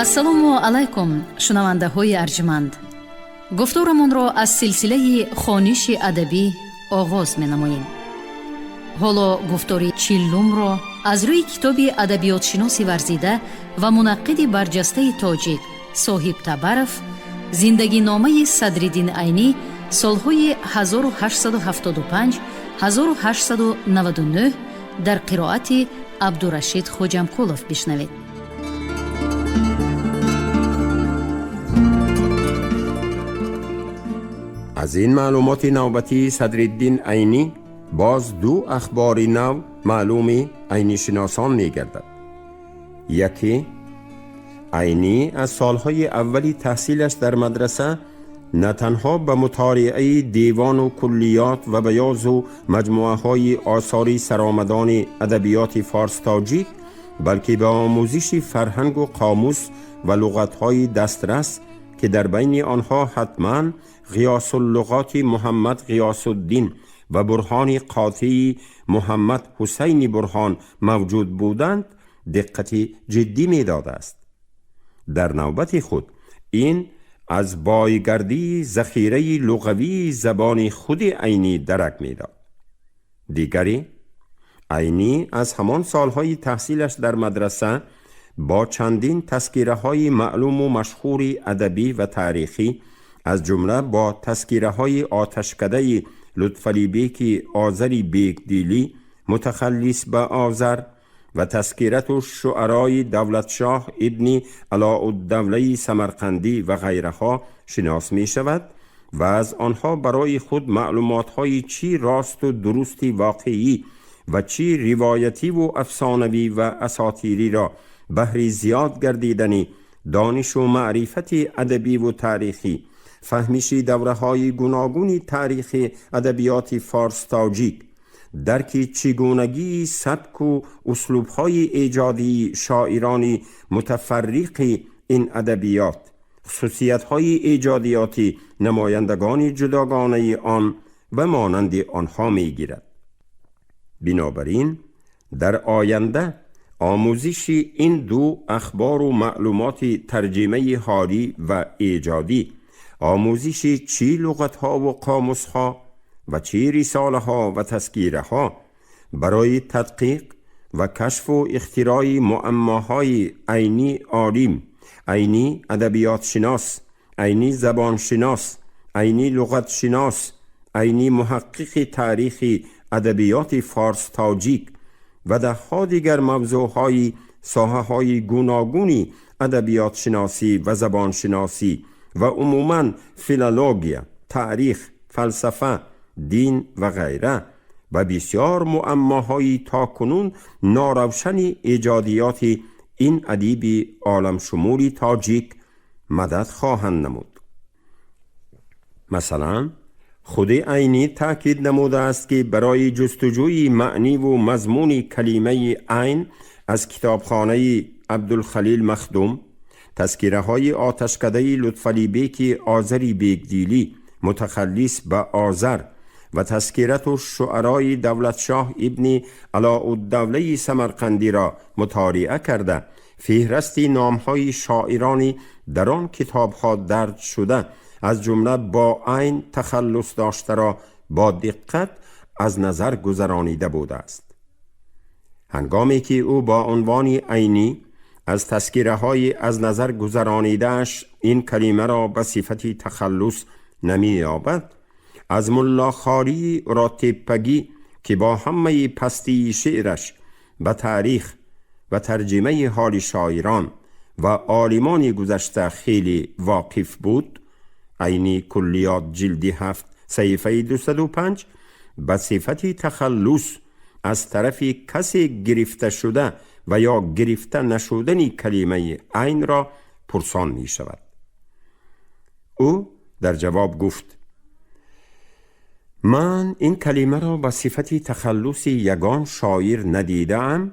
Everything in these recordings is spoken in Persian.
ассалому алайкум шунавандаҳои арҷманд. гуфторамонро аз силсилаи хониши адабӣ оғоз менамоем. ҳоло гуфтори 40-умро аз рӯи китоби адабиётшиноси варзида ва мунаққиди барҷастаи тоҷик соҳиб Табаров зиндагиномаи Садриддин Айнӣ солҳои 1875-1899 дар қироати Абдурашид Хоҷамкулов бишнавед. از این معلومات نوبتی صدرالدین عینی باز دو اخباری نو معلوم عینی شناسان می گردد. یکی، عینی از سالهای اولی تحصیلش در مدرسه نه تنها به مطالعه دیوان و کلیات و بیاض و مجموعه های آثاری سرآمدان ادبیات فارس تاجیک، بلکه به آموزش فرهنگ و قاموس و لغت های دسترس که در بین آنها حتماً غیاث اللغات محمد غیاث الدین و برهان قاطعی محمد حسین برهان موجود بودند دقت جدی می داده است. در نوبت خود این از بایگردی ذخیره لغوی زبان خود عینی درک می داد. دیگری، عینی از همان سالهای تحصیلش در مدرسه با چندین تذکیره های معلوم و مشهور ادبی و تاریخی، از جمله با تذکیره های آتشکده لطفعلی بیک آذری بیک دیلی متخلص به آذر و تذکیرت الشعرای دولتشاه ابن علاءالدوله سمرقندی و غیرها شناس می شود و از آنها برای خود معلومات های چی راست و درستی واقعی و چی روایتی و افسانوی و اساطیری را بهر زیاد گردیدنی دانش و معرفت ادبی و تاریخی، فهمیش دوره های گوناگون تاریخ ادبیات فارس تاجیک، درک چگونگی سبک و اسلوب های ایجادی شاعران متفرق این ادبیات، خصوصیت های ایجادیاتی نمایندگان جداگانه آن و مانند آنها می گیرد. بنابراین در آینده آموزش این دو اخبار و معلومات ترجمه حالی و ایجادی، آموزش چی لغت ها و قاموس ها و چی رساله ها و تذکیره ها برای تدقیق و کشف و اختراع معماهای عینی عالم، عینی ادبیات شناس، عینی زبان شناس، عینی لغت شناس، عینی محقق تاریخ ادبیات فارس تاجیک و ده دیگر موضوعهای ساحه‌های گوناگونی ادبیات شناسی و زبان شناسی و عموماً فیلولوژی، تاریخ، فلسفه، دین و غیره و بسیار معماهای تاکنون ناروشن ایجادیات این ادیب عالم شمولی تاجیک مدد خواهند نمود. مثلا خود عینی تاکید نموده است که برای جستجوی معنی و مضمون کلمه عین از کتابخانه عبدالخلیل مخدوم، تذکیره های آتشکده لطفعلی بیک آذری بیک دیلی متخلص به آذر و تذکیرت و شعرای دولتشاه ابن علاءالدوله سمرقندی را مطالعه کرده، فهرستی نامهای شاعرانی در آن کتابها درج شده از جمله با عین تخلص داشته را با دقت از نظر گذرانیده بوده است. هنگامی که او با عنوان عینی از تذکیره های از نظر گذرانیدهش این کلمه را به صفت تخلص نمی یابد، از ملا خاری راتبپگی که با همه پستی شعرش به تاریخ و ترجمه حال شاعران و عالمان گذشته خیلی واقف بود، عینی کلیات جلد 7 صفحه 205 به صفت تخلص از طرف کسی گرفته شده و یا گرفته نشدن کلمه عین را پرسان می شود. او در جواب گفت: من این کلمه را به صفت تخلص یگان شاعر ندیدم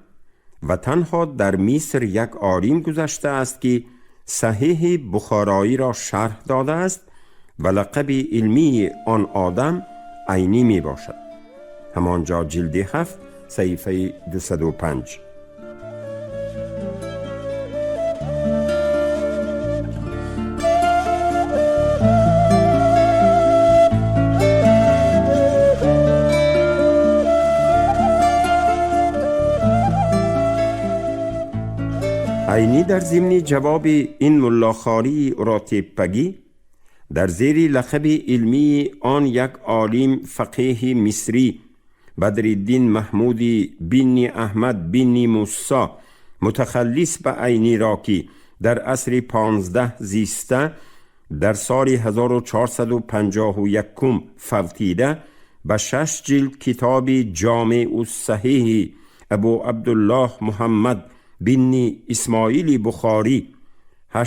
و تنها در مصر یک عالم گذشته است که صحیح بخارایی را شرح داده است و لقب علمی آن آدم عینی می باشد. همانجا جلد 7 صفحه 205. عینی در ضمن جواب این ملاخاری راتبپگی در زیر لقب علمی آن یک عالم فقیه مصری بدرالدین محمود بن احمد بن موسی متخلص به عینی را که در عصر 15 زیسته در سال 1451 فوتیده به 6 جلد کتاب جامع الصحیح ابو عبدالله محمد بن اسماعیل بخاری 811-870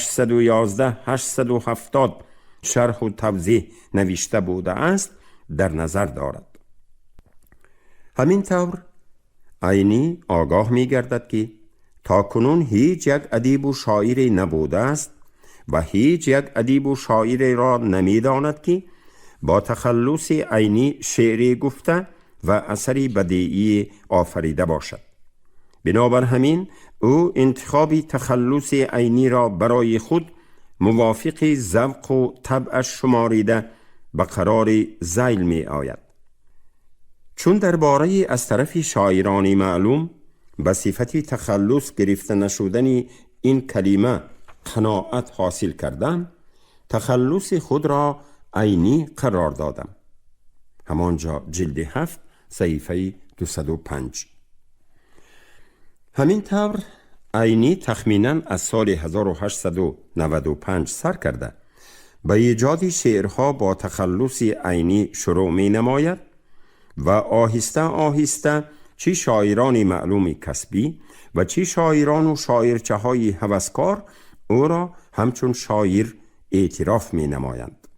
شرح و توضیح نوشته بوده است در نظر دارد. همین طور عینی آگاه می گردد که تا کنون هیچ یک ادیب و شاعر نبوده است و هیچ یک ادیب و شاعر را نمی داند که با تخلص عینی شعر گفته و اثری بدیعی آفریده باشد. بنابر همین او انتخاب تخلص عینی را برای خود موافق ذوق و طبع شماریده به قرار ذیل می آید. چون درباره از طرف شاعران معلوم به صفت تخلص گرفته نشدن این کلمه قناعت حاصل کردم، تخلص خود را عینی قرار دادم. همانجا جلد 7 صفحه 205. همین طور عینی تخمیناً از سال 1895 سر کرده به ایجاد شعرها با تخلص عینی شروع می نماید و آهسته آهسته چی شاعران معلوم کسبی و چی شاعران و شاعرچه های هوسکار او را همچون شاعر اعتراف می نمایند.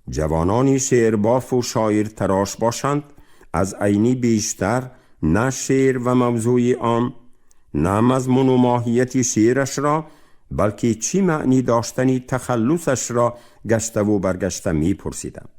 جوانانی شعر باف و شاعر تراش باشند از عینی بیشتر نه شعر و موضوع آن، نه مضمون و ماهیت شعرش را، بلکه چی معنی داشتنی تخلصش را گشته و برگشته می پرسیدند.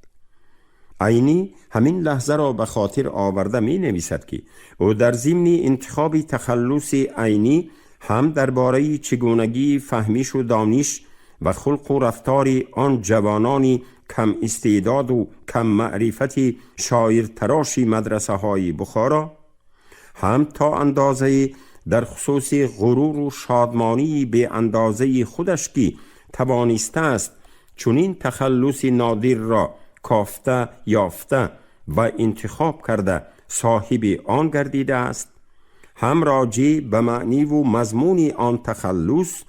عینی همین لحظه را به خاطر آورده می نویسد که او در ضمن انتخاب تخلص عینی هم درباره چگونگی فهمیش و دانش و خلق و رفتار آن جوانانی کم استعداد و کم معرفت شاعر تراشی مدرسه های بخارا، هم تا اندازه در خصوص غرور و شادمانی به اندازه خودش که توانسته است چنین تخلص نادر را کافته یافته و انتخاب کرده صاحب آن گردیده است، هم راجع به معنی و مضمون آن تخلص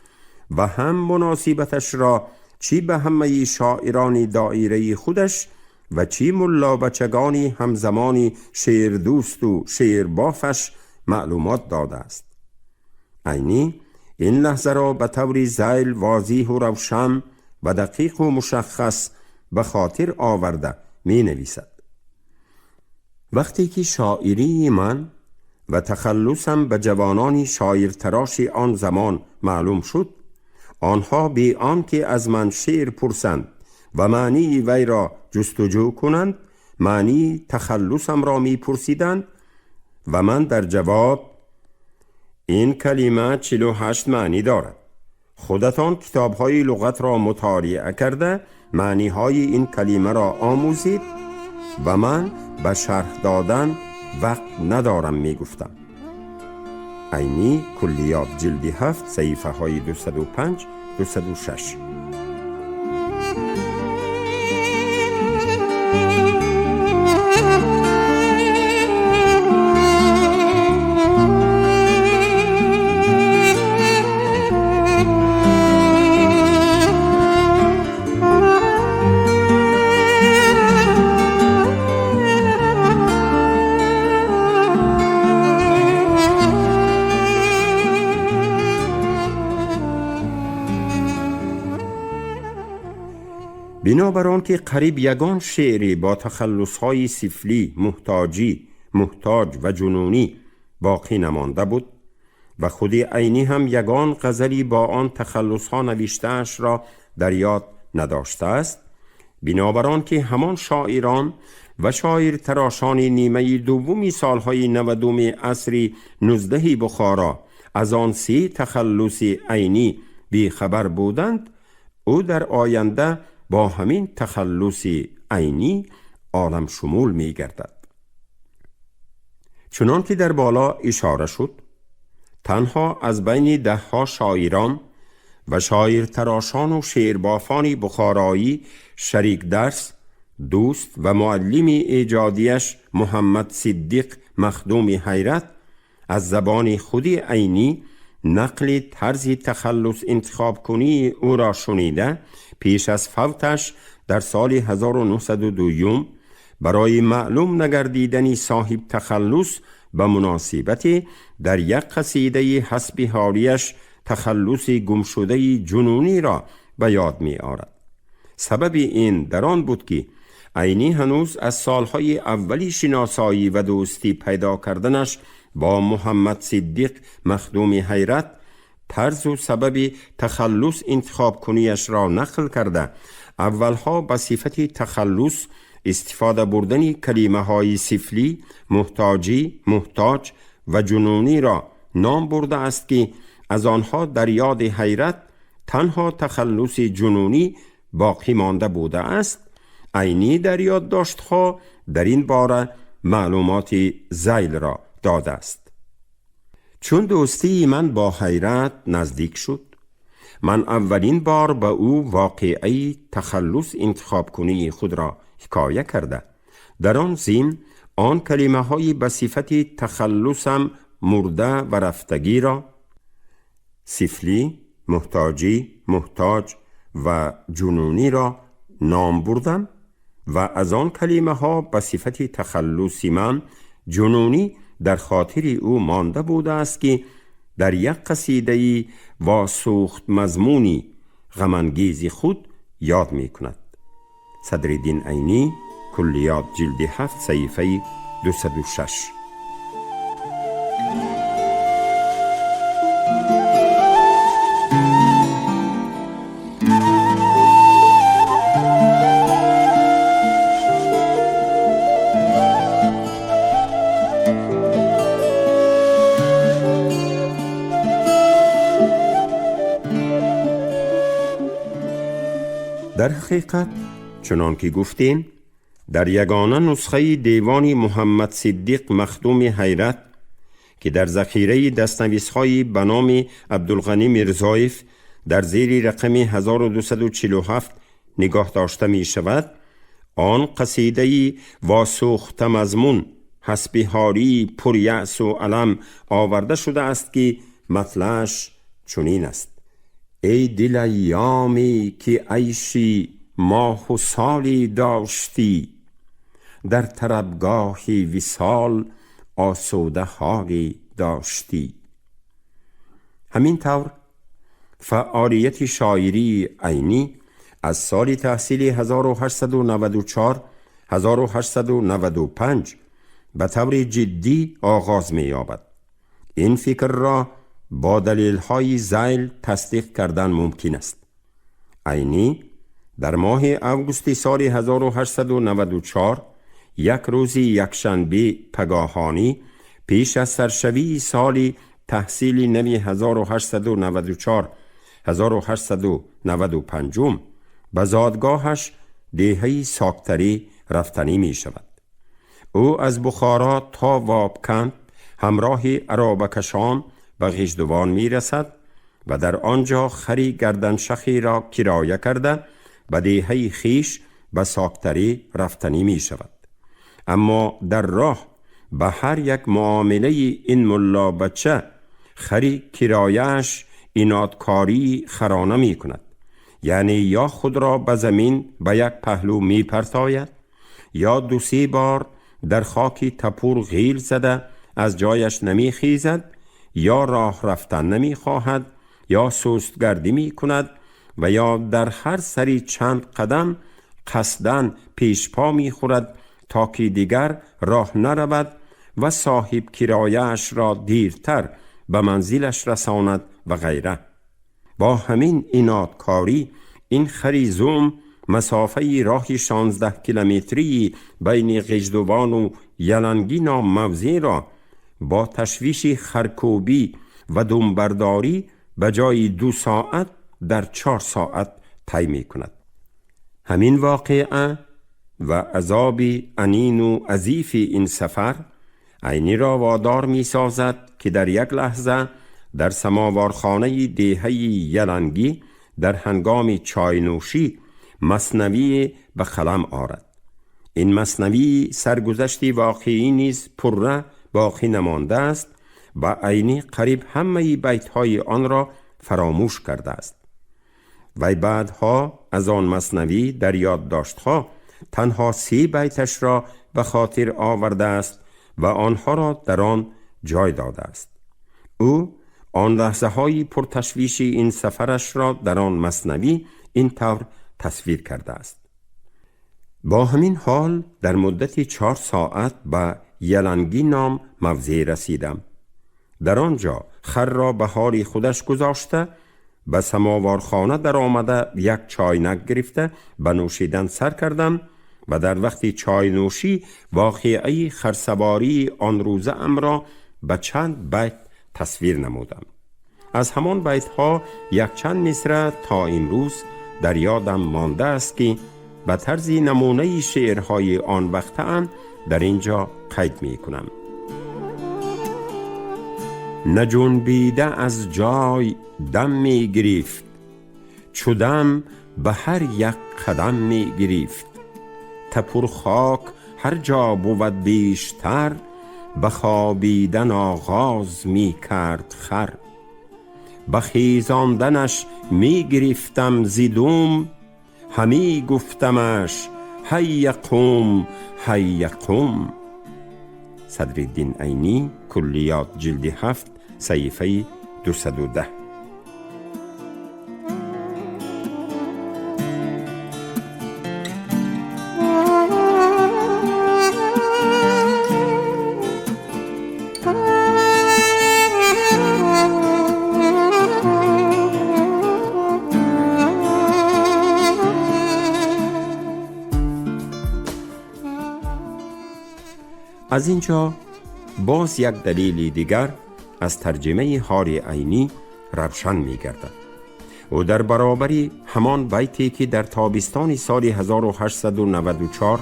و هم مناسبتش را چی به همه شاعران دایره خودش و چی ملا بچگانی همزمانی شعر دوست و شعر بافش معلومات داده است. عینی این لحظه را به طور ذیل واضح و روشن و دقیق و مشخص به خاطر آورده می نویسد. وقتی که شاعری من و تخلصم به جوانان شاعر تراش آن زمان معلوم شد، آنها بی آنکه از من شعر پرسند و معنی وی را جستجو کنند معنی تخلصم را می پرسیدند و من در جواب این کلمه 48 معنی دارد. خودتان کتاب‌های لغت را مطالعه کرده معنی‌های این کلمه را آموزید و من به شرح دادن وقت ندارم می گفتم. عینی کلیات جلد 7 صفحه های 205-206. بنابراین که قریب یگان شعری با تخلصهای سفلی، محتاج و جنونی باقی نمانده بود و خود عینی هم یگان غزلی با آن تخلصها نوشته‌اش را در یاد نداشته است، بنابراین که همان شاعران و شاعر تراشان نیمه دومی سالهای 90 عصر 19 بخارا از آن 3 تخلص عینی بی خبر بودند، او در آینده با همین تخلص عینی عالم شمول می گردد. چنان که در بالا اشاره شد، تنها از بین 10 شاعران و شاعر تراشان و شعربافان بخارایی شریک درس، دوست و معلم ایجادیش محمد صدیق مخدوم حیرت از زبان خود عینی نقل طرز تخلص انتخاب کنی او را شنیده، پیش از فوتش در سال 1902 برای معلوم نگردیدن صاحب تخلص به مناسبت در یک قصیده حسب حالیش تخلص گمشده جنونی را به یاد می آورد. سبب این در آن بود که عینی هنوز از سالهای اولی شناسایی و دوستی پیدا کردنش با محمد صدیق مخدوم حیرت طرز و سبب تخلص انتخاب کنیش را نقل کرده، اولها به صفت تخلص استفاده بردن کلمه های سفلی، محتاجی، محتاج و جنونی را نام برده است که از آنها در یاد حیرت تنها تخلص جنونی باقی مانده بوده است. عینی در یادداشت‌ها در این باره معلومات ذیل را داده است. چون دوستی من با حیرت نزدیک شد، من اولین بار به او واقعه تخلص انتخاب کنی خود را حکایه کرده. در آن ضمن آن کلمه های به صفت تخلصم مرده و رفتگی را سفلی، محتاجی، محتاج و جنونی را نام بردم و از آن کلمه ها به صفت تخلصی من جنونی در خاطر او مانده بوده است که در یک قصیده و سوخت مضمونی غمانگیز خود یاد می کند. صدرالدین عینی، کلیات جلد 7 صفحه 206. در حقیقت چنان که گفتیم، در یگانه نسخه دیوان محمد صدیق مخدوم حیرت که در ذخیره دستنویس‌های به نام عبدالغنی میرزایف در زیر رقم 1247 نگاه داشته می شود، آن قصیده واسوخت مضمون حسب حالی پر یأس و علم آورده شده است که مطلعش چنین است: ای دل ایامی که عیشی ماه و سالی داشتی، در طربگاهی وصال آسوده حالی داشتی. همین طور فعالیت شاعری عینی از سال تحصیل 1894-1895 به طور جدی آغاز می یابد. این فکر را با دلیل‌های ذیل تصدیق کردن ممکن است. عینی در ماه اوگوست سال 1894 یک روز یکشنبه پگاهانی پیش از سرشوی سال تحصیل نوی 1894-1895 به زادگاهش دهه ساکتری رفتنی می شود. او از بخارا تا وابکند همراه عرابکشان به غژدوان می رسد و در آنجا خری گردنشخی را کرایه کرده به دهه خیش به ساکتری رفتنی می شود. اما در راه به هر یک معامله این ملا بچه خری کرایهش اینادکاری خرانه می کند، یعنی یا خود را به زمین به یک پهلو می پرتاید یا 2-3 بار در خاکی تپور غیل زده از جایش نمی خیزد، یا راه رفتن نمی خواهد، یا سستگردی می کند و یا در هر سری چند قدم قصداً پیش پا می خورد تا که دیگر راه نرود و صاحب کرایه‌اش را دیرتر به منزلش رساند و غیره. با همین اینادکاری این خریزوم مسافه راه 16 کیلومتری بین غژدوان و یلنگی نام موضع را با تشویش خرکوبی و دنبرداری به جای 2 ساعت در 4 ساعت طی می کند. همین واقعه و عذاب انین و عزیف این سفر عینی را وادار می سازد که در یک لحظه در سماوارخانه دهه یلنگی در هنگام چای نوشی مثنوی به قلم آورد. این مثنوی سرگذشتی واقعی نیز پرره باقی نمانده است و عینی قریب همه بیت‌های آن را فراموش کرده است. و بعدها از آن مثنوی در یادداشت‌ها تنها 30 بیتش را به خاطر آورده است و آنها را در آن جای داده است. او آن لحظه های پرتشویش این سفرش را در آن مثنوی این طور تصویر کرده است: با همین حال در مدت 4 ساعت به یلنگی نام موضع رسیدم. در آنجا خر را به حال خودش گذاشته به سماوارخانه در آمده یک چاینک گرفته به نوشیدن سر کردم و در وقت چای نوشی واقعی خرسواری آن روزه ام را به چند بیت تصویر نمودم. از همان بیت ها یک چند مصرع تا امروز در یادم مانده است که به طرز نمونه شعرهای آن وقت ام در اینجا قید می کنم. نجنبیده از جای دم می گرفت، چو دم به هر یک قدم می گرفت. تپر خاک هر جا بود بیشتر، به خوابیدن آغاز می کرد خر. به خیزاندنش می گرفتم زیدوم، همی گفتمش هی قوم هی قوم. صدرالدین عینی، کلیات، جلد 7، صفحه 210. از اینجا باز یک دلیل دیگر از ترجمه هاری عینی روشن می گردد. او در برابر همان بیتی که در تابستان سال 1894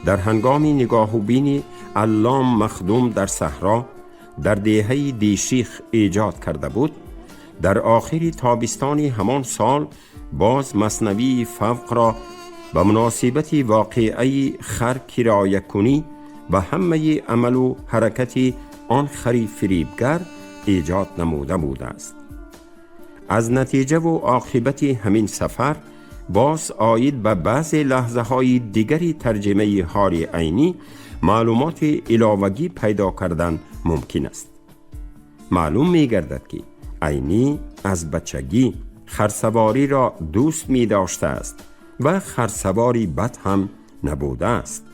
در هنگام نگاه و بین علام مخدوم در صحرا در دهه دیشیخ ایجاد کرده بود، در آخر تابستان همان سال باز مثنوی فوق را به مناسبت واقعی خر کرایه کنی و همه عمل و حرکت آن خری فریبگر ایجاد نموده بوده است. از نتیجه و عاقبت همین سفر باز آید به بعض لحظه های دیگری ترجمه هاری عینی معلومات علاوگی پیدا کردن ممکن است. معلوم می گردد که عینی از بچگی خرسواری را دوست می داشته است و خرسواری بد هم نبوده است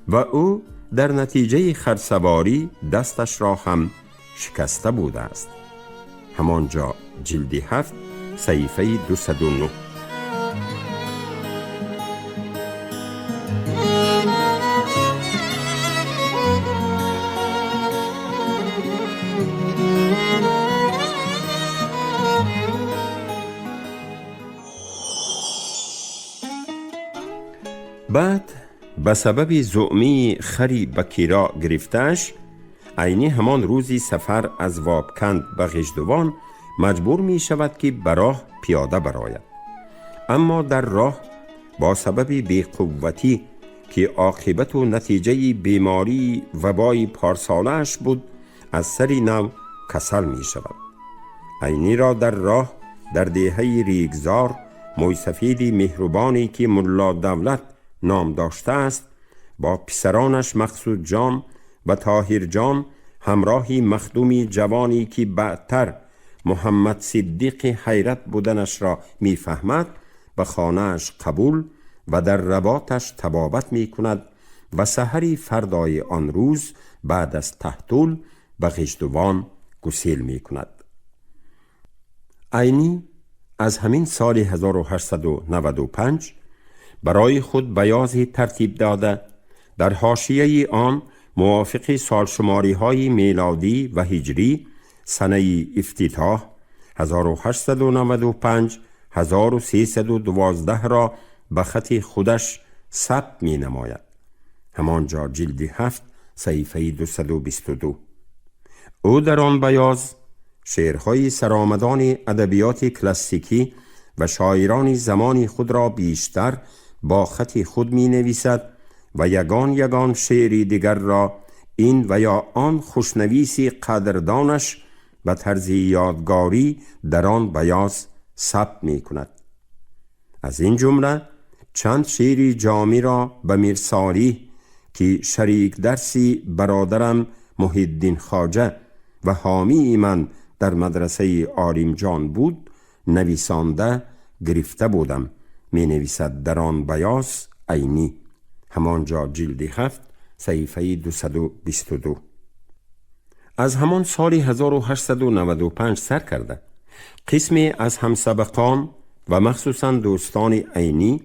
و او در نتیجه خرسواری دستش را هم شکسته بوده است. همانجا جلد 7، صفحه 209. بعد به سبب زعمی خری به کیرا گرفتش، عینی همان روزی سفر از وابکند به غژدوان مجبور می شود که به راه پیاده براید. اما در راه با سبب بی‌قوتی که عاقبت و نتیجه بیماری وبای پارسالش بود از سری نو کسل می شود. عینی را در راه در دهه ریگزار موسفید مهربانی که ملا دولت نام داشته است با پسرانش مقصود جان و طاهر جان همراهی مخدومی جوانی که بعدتر محمد صدیق حیرت بودنش را میفهمد به خانهش قبول و در رباطش طبابت می کند و سحری فردای آن روز بعد از تحتول به غژدوان گسیل می کند. عینی از همین سال 1895 برای خود بیازی ترتیب داده در حاشیه آن موافق سالشماری های میلادی و هجری سنه افتتاح 1895 1312 را به خط خودش ثبت می نماید. همانجا جلد 7 صفحه 222. او در آن بیاز شعرهای سرآمدان ادبیات کلاسیکی و شاعران زمان خود را بیشتر با خط خود می نویسد و یگان شعری دیگر را این و یا آن خوشنویسی قدردانش به طرز یادگاری در آن بیاض ثبت می کند. از این جمله چند شعری جامی را به میرصالح که شریک درسی برادرم محی الدین خواجه و حامی من در مدرسه آریم جان بود نویسانده گرفته بودم. می نویسد در آن بیاض عینی، همانجا جلد 7 صفحه 222. از همان سال 1895 سر کرده قسمی از همسبقان و مخصوصا دوستان عینی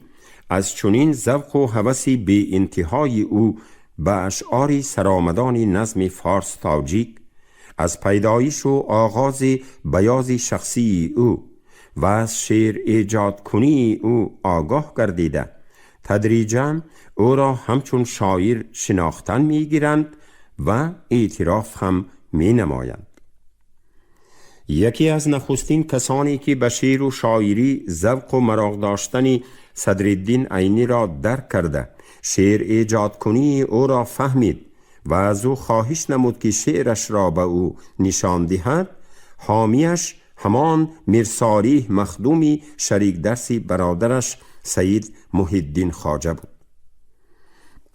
از چنین ذوق و هوس بی انتهای او به اشعار سرآمدان نظم فارس تاجیک، از پیدایش و آغاز بیاض شخصی او و از شعر ایجاد کنی او آگاه گردیده تدریجاً او را همچون شاعر شناختن می گیرند و اعتراف هم می نمایند. یکی از نخستین کسانی که به شعر و شاعری ذوق و مراغ داشتن صدرالدین عینی را درک کرده شعر ایجاد کنی او را فهمید و از او خواهش نمود که شعرش را به او نشان دهد، حامیش همان میرصالح مخدومی شریک درسی برادرش سید محی الدین خواجه بود.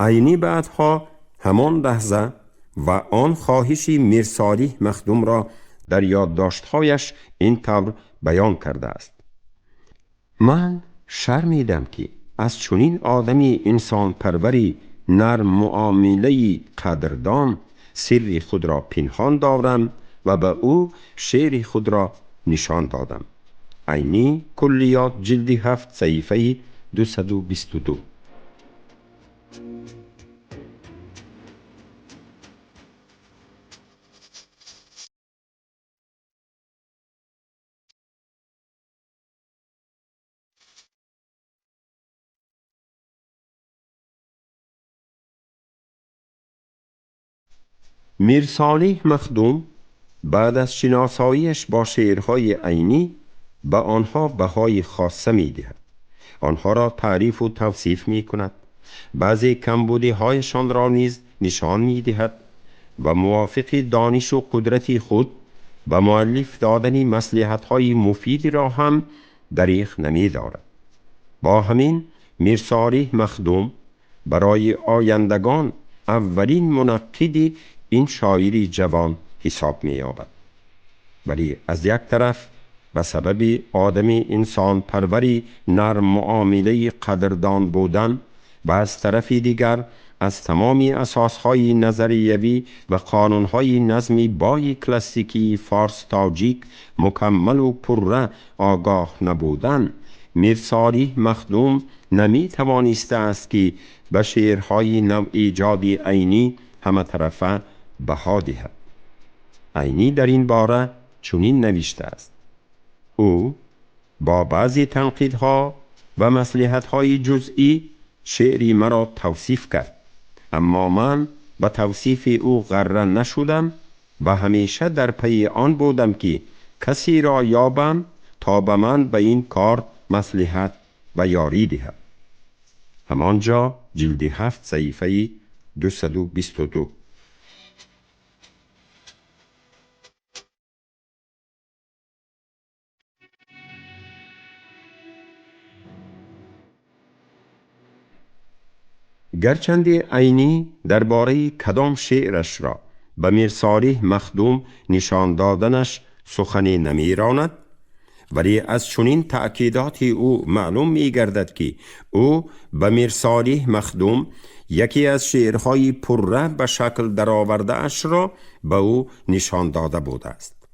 عینی بعدها همان لحظه و آن خواهشی میرصالح مخدوم را در یادداشت‌هایش این طور بیان کرده است: من شرمیدم که از چنین آدمی انسان پروری نرم معامله قدردان سر خود را پنهان دارم و به او شعر خود را نشان دادم. عینی کلیات جلد 7 صفحه 222. میرصالح مخدوم بعد از شناساییش با شعرهای عینی به آنها بهای خاصه می دهد. آنها را تعریف و توصیف می کند، بعضی کمبودی هایشان را نیز نشان می دهد و موافق دانش و قدرت خود به مؤلف دادن مصلحت های مفید را هم دریغ نمی دارد. با همین میرصالح مخدوم برای آیندگان اولین منقد این شاعری جوان حساب می یابد. ولی از یک طرف به سبب آدم انسان پروری نرم معامله قدردان بودن و از طرف دیگر از تمام اساسهای نظریوی و قانونهای نظمی بای کلاسیکی فارس تاجیک مکمل و پرره آگاه نبودن، میرصالح مخدوم نمی توانسته است که به شعرهای نوع ایجادی عینی همه طرفه بها دهد. عینی در این باره چنین نوشته است: او با بعضی تنقیدها و مصلحت‌های جزئی شعری مرا توصیف کرد، اما من به توصیف او غره نشدم و همیشه در پی آن بودم که کسی را یابم تا به من به این کار مصلحت و یاری دهد. همانجا جلد 7 صفحه 222. گرچند عینی درباره کدام شعرش را به میرصالح مخدوم نشان دادنش سخنی نمی راند، ولی از چنین تأکیدات او معلوم می گردد که او به میرصالح مخدوم یکی از شعرهای پرره به شکل درآورده اش را به او نشان داده بوده است.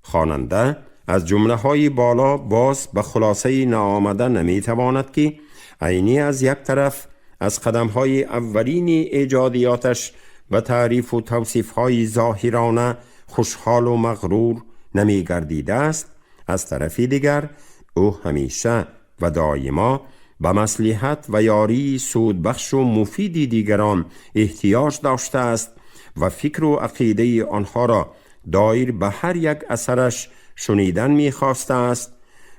خواننده از جمله های بالا باز به خلاصه ناآمده نمی تواند که عینی از یک طرف از قدم‌های اولین ایجادیاتش و تعریف و توصیف‌های ظاهرانه خوشحال و مغرور نمی گردیده است، از طرفی دیگر او همیشه و دائما به مصلحت و یاری سودبخش و مفید دیگران احتیاج داشته است و فکر و عقیده آنها را دایر به هر یک اثرش شنیدن می‌خواسته است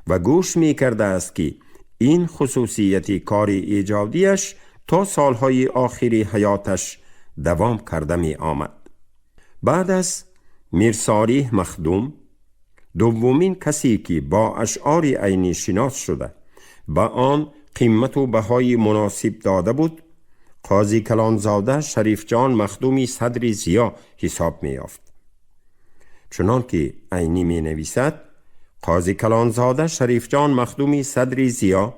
و گوش می‌کرده است که این خصوصیت کار ایجادیش تا سالهای آخری حیاتش دوام کرده می آمد. بعد از میرصالح مخدوم، دومین کسی که با اشعار عینی شناس شده به آن قیمت و بهای مناسب داده بود، قاضی کلانزاده شریف جان مخدومی صدر ضیا حساب می یافت. چنان که عینی می نویسد، قاضی کلانزاده شریف جان مخدومی صدر ضیا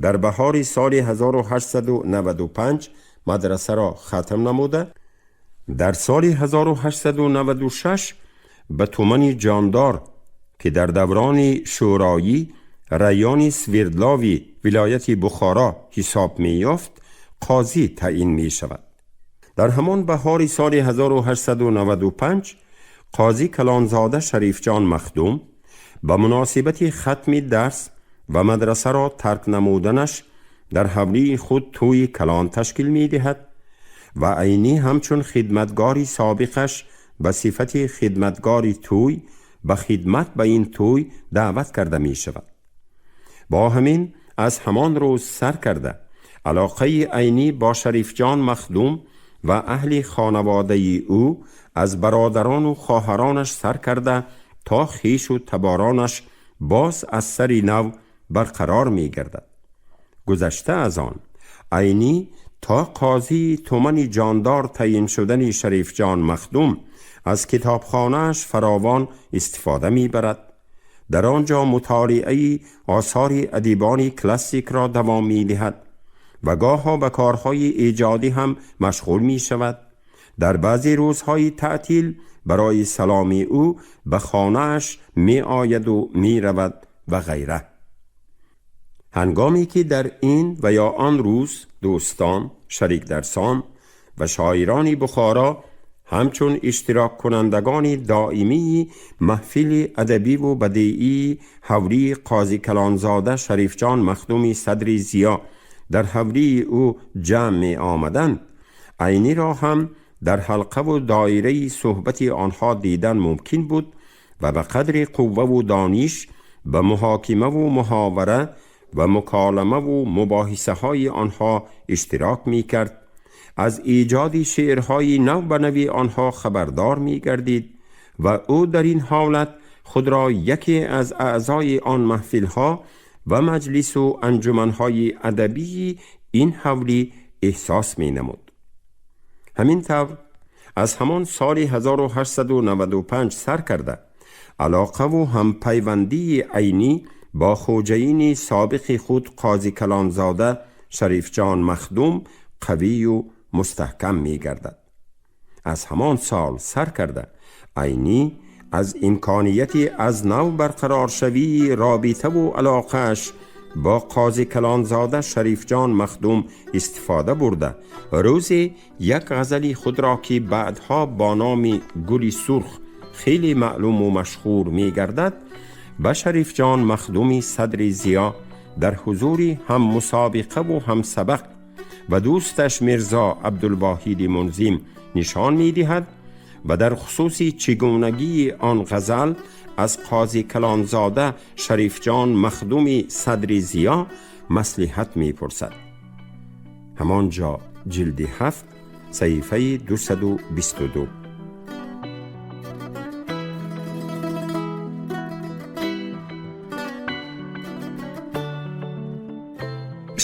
در بهار سال 1895 مدرسه را ختم نموده، در سال 1896 به تومن جاندار که در دوران شورایی ریان سویردلاوی ولایت بخارا حساب می یافت قاضی تعیین می شود. در همان بهار سال 1895 قاضی کلانزاده شریف جان مخدوم به مناسبت ختم درس و مدرسه را ترک نمودنش در حولی خود توی کلان تشکیل می دهد و عینی همچون خدمتگاری سابقش به صفت خدمتگاری توی به خدمت به این توی دعوت کرده می شود. با همین از همان روز سر کرده علاقه عینی با شریف جان مخدوم و اهل خانواده او از برادران و خواهرانش سر کرده تا خیش و تبارانش باز از سری نو برقرار می گردد. گذشته از آن عینی تا قاضی تومن جاندار تعیین شدن شریف جان مخدوم از کتابخانه‌اش فراوان استفاده می برد. در آنجا مطالعه آثار ادیبان کلاسیک را دوام می دهد و گاه‌ها به کارهای ایجادی هم مشغول می شود. در بعضی روزهای تعطیل برای سلامی او به خانه‌اش می آید و می رود و غیره. هنگامی که در این و یا آن روز دوستان، شریک درسان و شاعران بخارا همچون اشتراک کنندگان دائمی محفل ادبی و بدیعی حولی قاضی کلانزاده شریف جان مخدومی صدر ضیا در حولی او جمع می آمدند، عینی را هم در حلقه و دایره صحبت آنها دیدن ممکن بود و به قدر قوه و دانش به محاکمه و محاوره و مکالمه و مباحثه های آنها اشتراک می کرد. از ایجاد شعرهای نو به نوی آنها خبردار می گردید و او در این حالت خود را یکی از اعضای آن محفلها و مجلس و انجمنهای ادبی این حولی احساس می نمود. همین طور از همان سال 1895 سر کرده علاقه و همپیوندی عینی با خوجین سابق خود قاضی کلانزاده شریف جان مخدوم قوی و مستحکم می گردد. از همان سال سر کرده عینی از امکانیت از نو برقرار شوی رابطه و علاقهش با قاضی کلانزاده شریف جان مخدوم استفاده برده روزی یک غزلی خود را که بعدها با نام گلی سرخ خیلی معلوم و مشهور می گردد به شریف جان مخدومی صدر ضیا در حضور هم مسابقه و هم سبق و دوستش میرزا عبدالواحد منظم نشان می دهد و در خصوص چگونگی آن غزل از قاضی کلانزاده شریف جان مخدومی صدر ضیا مصلحت می پرسد. همانجا جلد 7 صحیفه 222.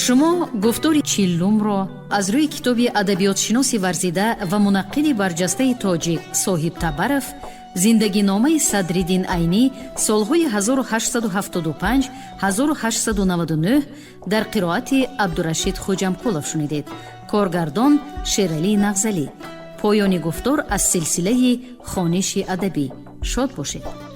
شما گفتار چیلوم را از روی کتاب ادبیات شناسی ورزیده و منقد برجسته تاجیک صاحب تبرف زندگی نامه صدرالدین عینی سالهای 1875 1899 در قرائت عبدالرشید خوجمکولов شنیدید. کارگردان شیرعلی نغزلی. پایان گفتار از سلسله خوانش ادبی. شاد باشید.